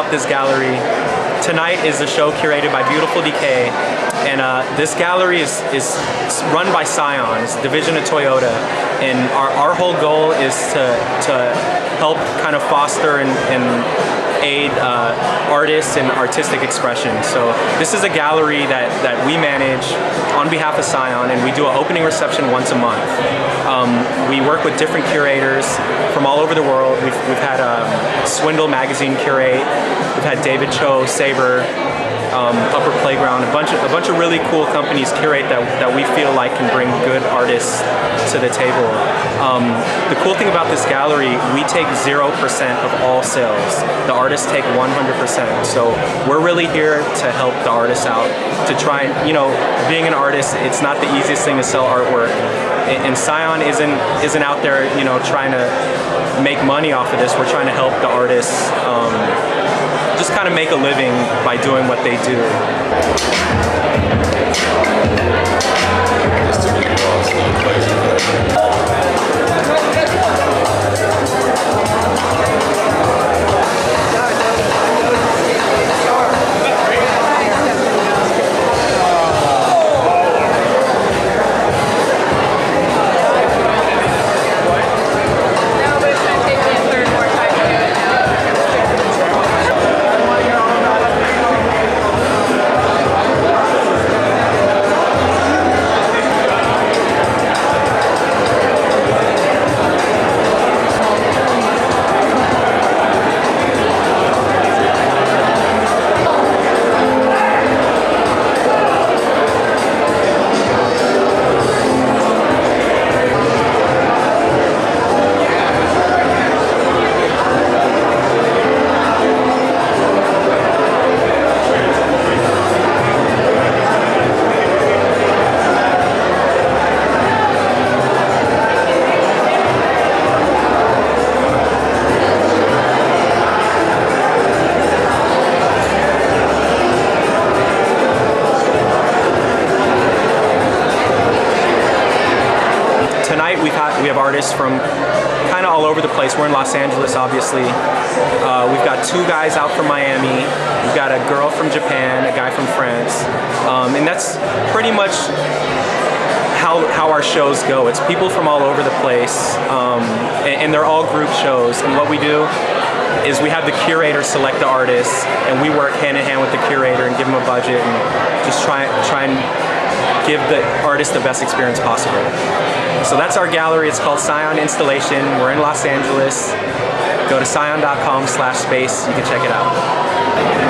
about this gallery. Tonight is a show curated by beautiful Decay, and this gallery is run by Scion, it's a division of Toyota, and our whole goal is to help kind of foster and aid artists and artistic expression. So this is a gallery that we manage on behalf of Scion, and we do an opening reception once a month. We work with different curators from all over the world. We've had Swindle Magazine curate, we've had David Cho, Saber, Upper Playground, a bunch of really cool companies curate that we feel like can bring good artists to the table. The cool thing about this gallery, we take 0% of all sales. The artists take 100%. So we're really here to help the artists out, to try and, being an artist, it's not the easiest thing to sell artwork. And Scion isn't out there, trying to make money off of this. We're trying to help the artists just kind of make a living by doing what they do. We have artists from kind of all over the place. We're in Los Angeles, obviously. We've got 2 guys out from Miami. We've got a girl from Japan, a guy from France. And that's pretty much how our shows go. It's people from all over the place, and they're all group shows. And what we do is we have the curator select the artists, and we work hand in hand with the curator and give them a budget and just try and give the artist the best experience possible. So that's our gallery. It's called Scion Installation. We're in Los Angeles. Go to scion.com/space. You can check it out.